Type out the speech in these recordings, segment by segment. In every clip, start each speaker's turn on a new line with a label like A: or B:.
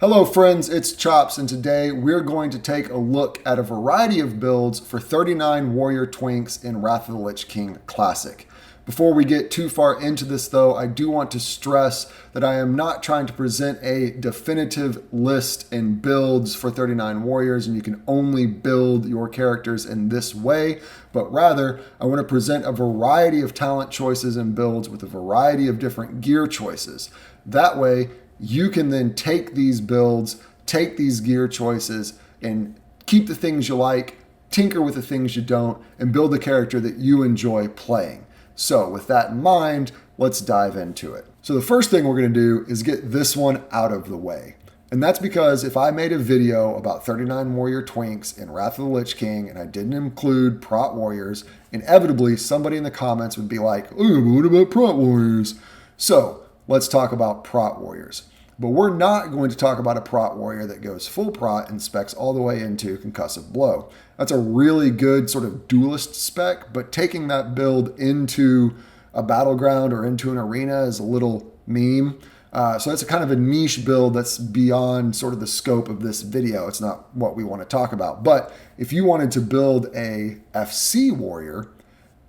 A: Hello friends, it's Chops, and today we're going to take a look at a variety of builds for 39 warrior twinks in Wrath of the Lich King Classic. Before we get too far into this though, I do want to stress that I am not trying to present a definitive list and builds for 39 warriors and you can only build your characters in this way, but rather I want to present a variety of talent choices and builds with a variety of different gear choices. That way, you can then take these builds, take these gear choices, and keep the things you like, tinker with the things you don't, and build a character that you enjoy playing. So with that in mind, let's dive into it. So the first thing we're going to do is get this one out of the way. And that's because if I made a video about 39 warrior twinks in Wrath of the Lich King and I didn't include Prot warriors, inevitably somebody in the comments would be like, "Oh, but what about Prot warriors?" So let's talk about Prot warriors. But we're not going to talk about a Prot warrior that goes full Prot and specs all the way into concussive blow. That's a really good sort of duelist spec, but taking that build into a battleground or into an arena is a little meme. So that's a kind of a niche build that's beyond sort of the scope of this video. It's not what we want to talk about. But if you wanted to build a FC warrior,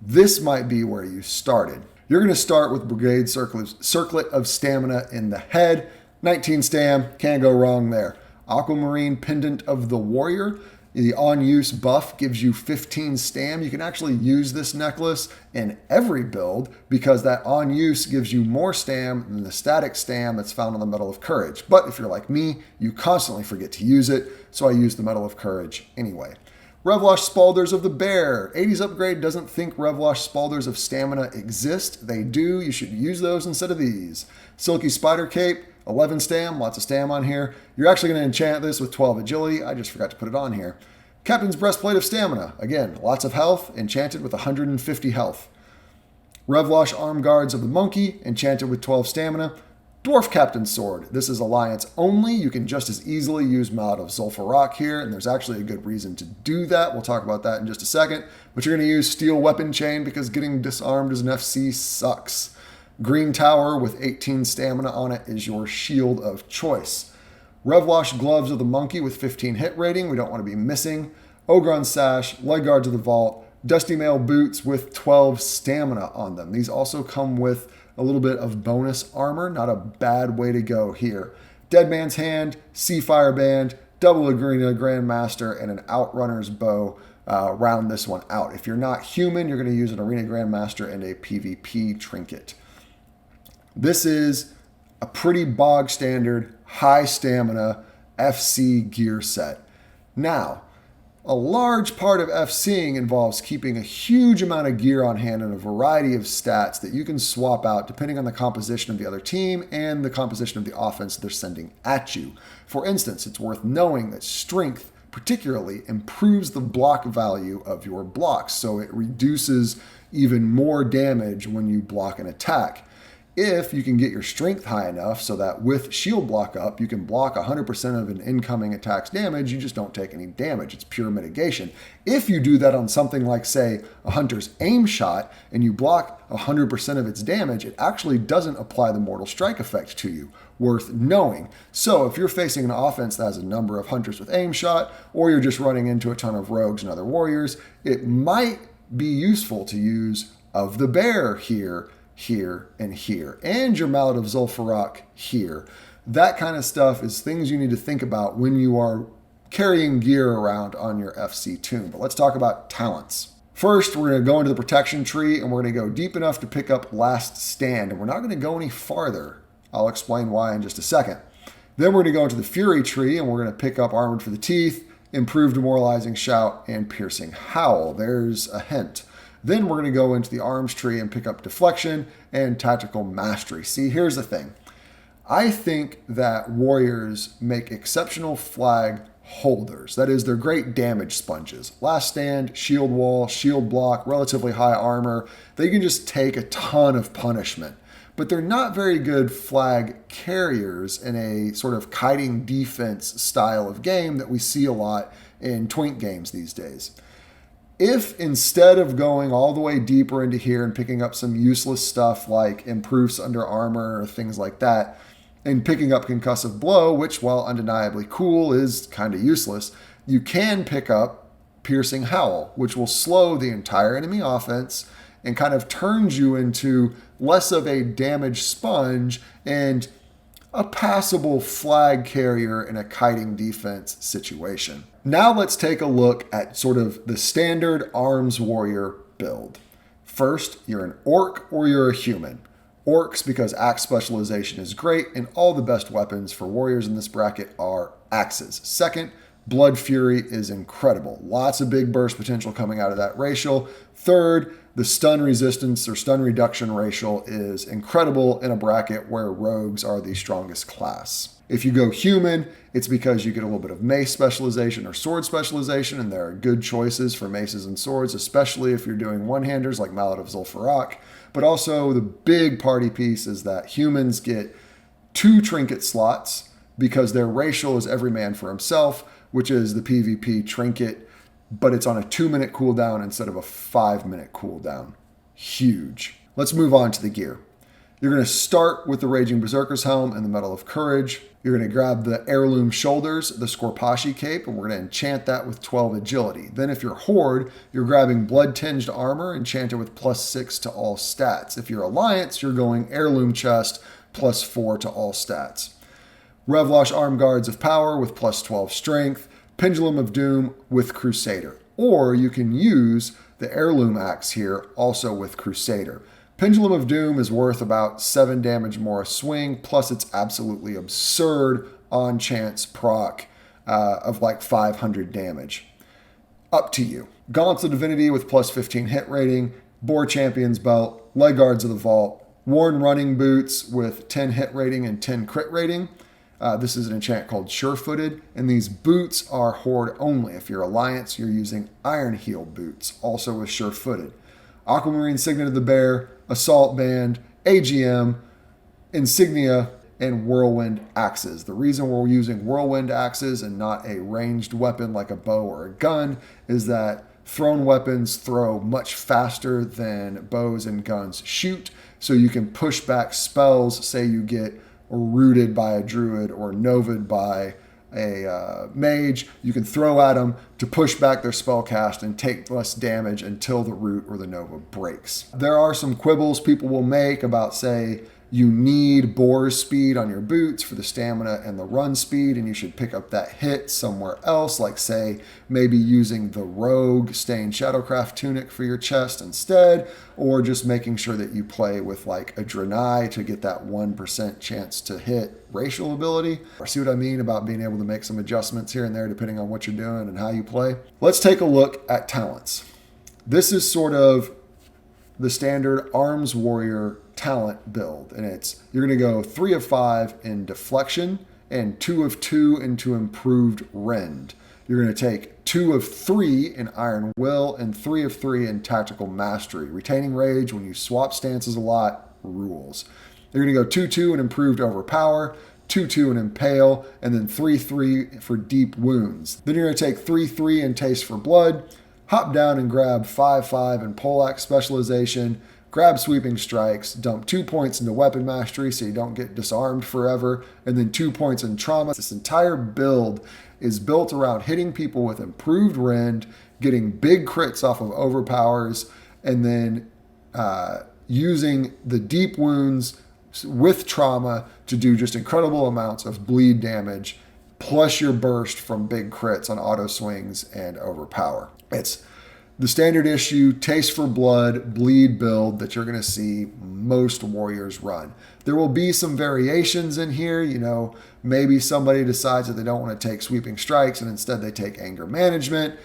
A: this might be where you started. You're going to start with Brigade Circlet of Stamina in the head. 19 stam, can't go wrong there. Aquamarine Pendant of the Warrior. The on-use buff gives you 15 stam. You can actually use this necklace in every build because that on-use gives you more stam than the static stam that's found on the Medal of Courage. But if you're like me, you constantly forget to use it, so I use the Medal of Courage anyway. Revlosh Spaulders of the Bear. 80s upgrade doesn't think Revlosh Spaulders of Stamina exist. They do. You should use those instead of these. Silky Spider Cape. 11 stam, lots of stam on here. You're actually going to enchant this with 12 agility. I just forgot to put it on here. Captain's Breastplate of Stamina. Again, lots of health, enchanted with 150 health. Revlosh Arm Guards of the Monkey, enchanted with 12 stamina. Dwarf Captain's Sword. This is alliance only. You can just as easily use Mallet of Zul'Farrak here, and there's actually a good reason to do that. We'll talk about that in just a second. But you're going to use Steel Weapon Chain because getting disarmed as an FC sucks. Green Tower with 18 stamina on it is your shield of choice. Revlosh Gloves of the Monkey with 15 hit rating. We don't want to be missing. Ogron Sash, Leg Guards of the Vault, Dusty Mail Boots with 12 stamina on them. These also come with a little bit of bonus armor. Not a bad way to go here. Dead Man's Hand, Sea Fire Band, Double Arena Grandmaster, and an Outrunner's Bow round this one out. If you're not human, you're going to use an Arena Grandmaster and a PvP trinket. This is a pretty bog standard, high stamina FC gear set. Now, a large part of FCing involves keeping a huge amount of gear on hand and a variety of stats that you can swap out depending on the composition of the other team and the composition of the offense they're sending at you. For instance, it's worth knowing that strength particularly improves the block value of your blocks, so it reduces even more damage when you block an attack. If you can get your strength high enough so that with shield block up, you can block 100% of an incoming attack's damage, you just don't take any damage. It's pure mitigation. If you do that on something like, say, a hunter's aim shot, and you block 100% of its damage, it actually doesn't apply the Mortal Strike effect to you. Worth knowing. So if you're facing an offense that has a number of hunters with aim shot, or you're just running into a ton of rogues and other warriors, it might be useful to use Of the Bear here, and here, and your Mallet of Zul'Farrak here. That kind of stuff is things you need to think about when you are carrying gear around on your FC toon. But let's talk about talents. First, we're going to go into the protection tree, and we're going to go deep enough to pick up Last Stand, and we're not going to go any farther. I'll explain why in just a second. Then we're going to go into the Fury tree, and we're going to pick up Armored for the Teeth, Improved Demoralizing Shout, and Piercing Howl. There's a hint. Then we're going to go into the arms tree and pick up Deflection and Tactical Mastery. See, here's the thing. I think that warriors make exceptional flag holders. That is, they're great damage sponges. Last Stand, Shield Wall, Shield Block, relatively high armor. They can just take a ton of punishment. But they're not very good flag carriers in a sort of kiting defense style of game that we see a lot in twink games these days. If instead of going all the way deeper into here and picking up some useless stuff like improves under armor or things like that, And picking up Concussive Blow, which while undeniably cool is kind of useless, you can pick up Piercing Howl, which will slow the entire enemy offense and kind of turns you into less of a damage sponge and a passable flag carrier in a kiting defense situation. Now let's take a look at sort of the standard arms warrior build. First, you're an orc or you're a human. Orcs, because axe specialization is great, and all the best weapons for warriors in this bracket are axes. Second, Blood Fury is incredible. Lots of big burst potential coming out of that racial. Third, the stun resistance or stun reduction racial is incredible in a bracket where rogues are the strongest class. If you go human, it's because you get a little bit of mace specialization or sword specialization, and there are good choices for maces and swords, especially if you're doing one-handers like Mallet of Zul'Farrak. But also the big party piece is that humans get 2 trinket slots because their racial is every man for himself, which is the PvP trinket, but it's on a 2-minute cooldown instead of a 5-minute cooldown. Huge. Let's move on to the gear. You're going to start with the Raging Berserker's Helm and the Medal of Courage. You're going to grab the Heirloom Shoulders, the Scorpashi Cape, and we're going to enchant that with 12 Agility. Then if you're Horde, you're grabbing Blood-Tinged Armor, enchanted with +6 to all stats. If you're Alliance, you're going Heirloom Chest, +4 to all stats. Revlosh Arm Guards of Power with +12 Strength. Pendulum of Doom with Crusader. Or you can use the Heirloom Axe here, also with Crusader. Pendulum of Doom is worth about 7 damage more a swing, plus it's absolutely absurd on chance proc of like 500 damage. Up to you. Gaunts of Divinity with +15 hit rating, Boar Champion's Belt, Leg Guards of the Vault, Worn Running Boots with 10 hit rating and 10 crit rating. This is an enchant called Sure-Footed, and these boots are Horde only. If you're Alliance, you're using Iron Heel boots, also with Sure-Footed. Aquamarine Signet of the Bear, Assault Band, AGM, Insignia, and Whirlwind Axes. The reason we're using Whirlwind Axes and not a ranged weapon like a bow or a gun is that thrown weapons throw much faster than bows and guns shoot, so you can push back spells. Say you get rooted by a druid or novad by a mage, you can throw at them to push back their spell cast and take less damage until the root or the nova breaks. There are some quibbles people will make about, say, you need boar's speed on your boots for the stamina and the run speed, and you should pick up that hit somewhere else, like say maybe using the rogue stained Shadowcraft tunic for your chest instead, or just making sure that you play with like a Draenei to get that 1% chance to hit racial ability. Or see what I mean about being able to make some adjustments here and there depending on what you're doing and how you play. Let's take a look at talents. This is sort of the standard arms warrior talent build, and you're going to go 3 of 5 in deflection and 2 of 2 into improved rend. You're going to take 2 of 3 in iron will and 3 of 3 in tactical mastery. Retaining rage when you swap stances a lot rules. You're going to go 2-2 in improved overpower, 2-2 in impale, and then 3-3 for deep wounds. Then you're going to take 3-3 in taste for blood, hop down and grab 5-5 in poleaxe specialization, grab sweeping strikes, dump 2 points into weapon mastery so you don't get disarmed forever, and then 2 points in trauma. This entire build is built around hitting people with improved rend, getting big crits off of overpowers, and then using the deep wounds with trauma to do just incredible amounts of bleed damage, plus your burst from big crits on auto swings and overpower. It's the standard issue, taste for blood, bleed build that you're going to see most warriors run. There will be some variations in here. You know, maybe somebody decides that they don't want to take sweeping strikes and instead they take anger management.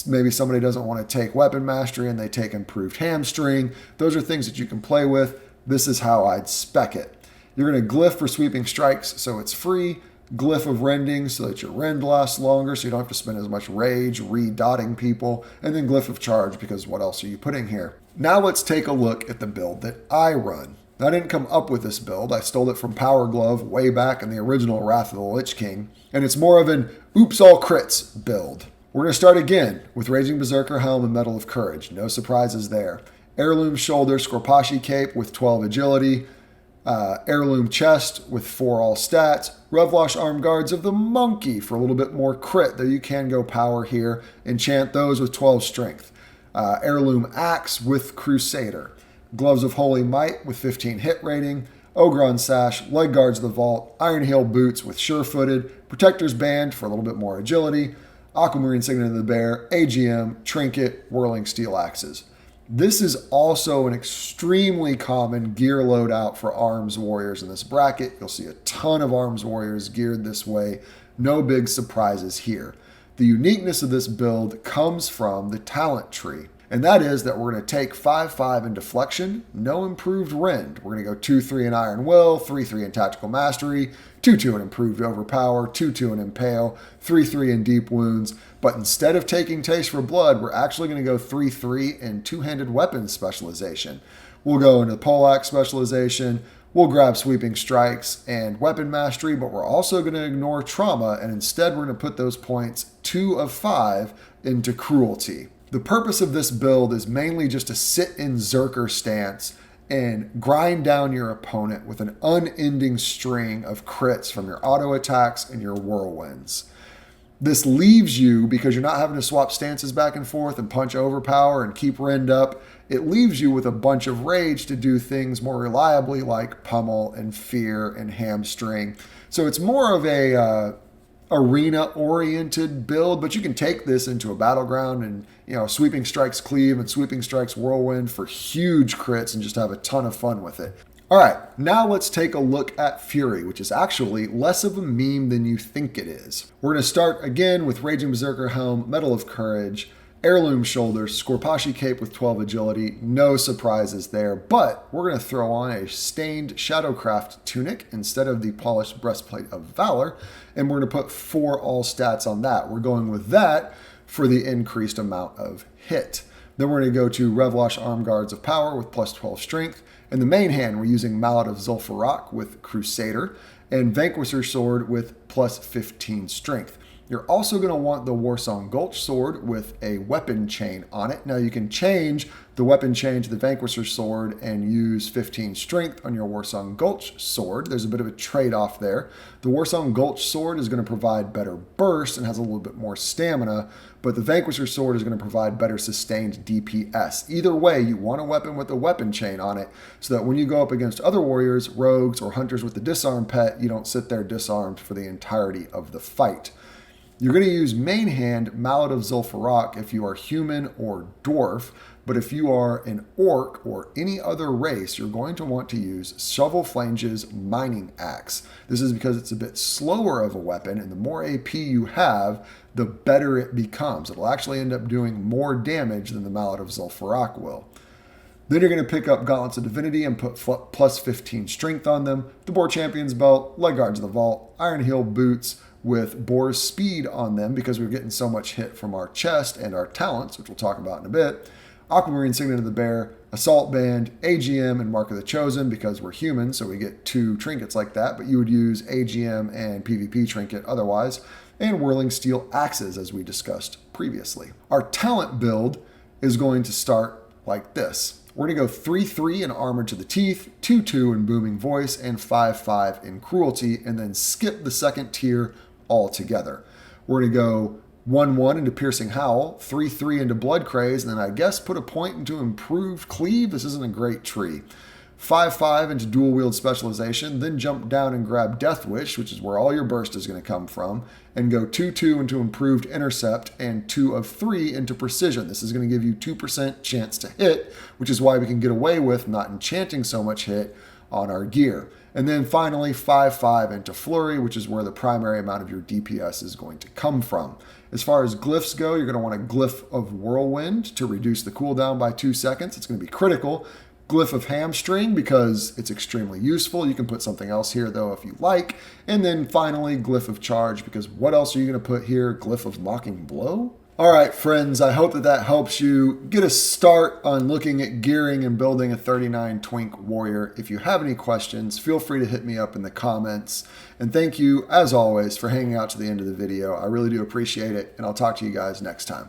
A: Maybe somebody doesn't want to take weapon mastery and they take improved hamstring. Those are things that you can play with. This is how I'd spec it. You're going to glyph for sweeping strikes so it's free. Glyph of rending so that your rend lasts longer so you don't have to spend as much rage re-dotting people, and then glyph of charge because what else are you putting here? Now let's take a look at the build that I run. I didn't come up with this build. I stole it from Power Glove way back in the original Wrath of the Lich King, and it's more of an oops all crits build. We're going to start again with Raging Berserker Helm and Medal of Courage. No surprises there. Heirloom Shoulder Scorpashi Cape with 12 agility. Heirloom chest with 4 all stats, Revlosh arm guards of the monkey for a little bit more crit, though you can go power here. Enchant those with 12 strength. Heirloom axe with crusader. Gloves of holy might with 15 hit rating. Ogron sash, leg guards of the vault, iron heel boots with sure-footed, protector's band for a little bit more agility, aquamarine signet of the bear, AGM, trinket, whirling steel axes. This is also an extremely common gear loadout for arms warriors in this bracket. You'll see a ton of arms warriors geared this way. No big surprises here. The uniqueness of this build comes from the talent tree. And that is that we're going to take 5-5 in deflection, no improved rend. We're going to go 2-3 in iron will, 3-3 in tactical mastery, 2-2 in improved overpower, 2-2 in impale, 3-3 in deep wounds. But instead of taking taste for blood, we're actually going to go 3-3 in two-handed weapons specialization. We'll go into poleaxe specialization. We'll grab sweeping strikes and weapon mastery, but we're also going to ignore trauma, and instead we're going to put those points 2 of 5 into cruelty. The purpose of this build is mainly just to sit in Zerker stance and grind down your opponent with an unending string of crits from your auto attacks and your whirlwinds. This leaves you, because you're not having to swap stances back and forth and punch overpower and keep rend up, it leaves you with a bunch of rage to do things more reliably like pummel and fear and hamstring. So it's more of a arena-oriented build, but you can take this into a battleground and, sweeping strikes cleave and sweeping strikes whirlwind for huge crits and just have a ton of fun with it. All right, now let's take a look at Fury, which is actually less of a meme than you think it is. We're going to start again with Raging Berserker Helm, Medal of Courage, Heirloom Shoulders, Scorpashi Cape with 12 agility, no surprises there, but we're going to throw on a stained Shadowcraft tunic instead of the polished breastplate of Valor, and we're going to put 4 all stats on that. We're going with that for the increased amount of hit. Then we're going to go to Revlosh Arm Guards of Power with plus 12 strength. In the main hand, we're using Mallet of Zul'Farrak with Crusader, and Vanquisher Sword with plus 15 strength. You're also going to want the Warsong Gulch Sword with a weapon chain on it. Now you can change the weapon chain to the Vanquisher Sword and use 15 strength on your Warsong Gulch Sword. There's a bit of a trade-off there. The Warsong Gulch Sword is going to provide better burst and has a little bit more stamina, but the Vanquisher Sword is going to provide better sustained DPS. Either way, you want a weapon with a weapon chain on it so that when you go up against other warriors, rogues, or hunters with the disarm pet, you don't sit there disarmed for the entirety of the fight. You're going to use main hand Mallet of Zul'Farrak if you are human or dwarf, but if you are an orc or any other race, you're going to want to use Shovel Flange's Mining Axe. This is because it's a bit slower of a weapon, and the more AP you have, the better it becomes. It'll actually end up doing more damage than the Mallet of Zul'Farrak will. Then you're going to pick up Gauntlets of Divinity and put plus 15 strength on them, the Boar Champion's Belt, Leg Guards of the Vault, Iron Heel Boots, with Boar's Speed on them because we're getting so much hit from our chest and our talents, which we'll talk about in a bit. Aquamarine Signet of the Bear, Assault Band, AGM, and Mark of the Chosen because we're human, so we get 2 trinkets like that, but you would use AGM and PvP trinket otherwise, and Whirling Steel Axes as we discussed previously. Our talent build is going to start like this. We're going to go 3-3 in Armor to the Teeth, 2-2 in Booming Voice, and 5-5 in Cruelty, and then skip the second tier altogether. We're going to go 1-1 into Piercing Howl, 3-3 into Blood Craze, and then I guess put a point into Improved Cleave. This isn't a great tree. 5-5 into Dual Wield Specialization, then jump down and grab Death Wish, which is where all your burst is going to come from, and go 2-2 into Improved Intercept and 2 of 3 into Precision. This is going to give you 2% chance to hit, which is why we can get away with not enchanting so much hit on our gear. And then finally 5-5 into Flurry, which is where the primary amount of your DPS is going to come from. As far as glyphs go, you're going to want a Glyph of Whirlwind to reduce the cooldown by 2 seconds. It's going to be critical. Glyph of Hamstring because it's extremely useful. You can put something else here though if you like. And then finally Glyph of Charge because what else are you going to put here? Glyph of Mocking Blow? All right, friends, I hope that helps you get a start on looking at gearing and building a 39 Twink warrior. If you have any questions, feel free to hit me up in the comments. And thank you, as always, for hanging out to the end of the video. I really do appreciate it, and I'll talk to you guys next time.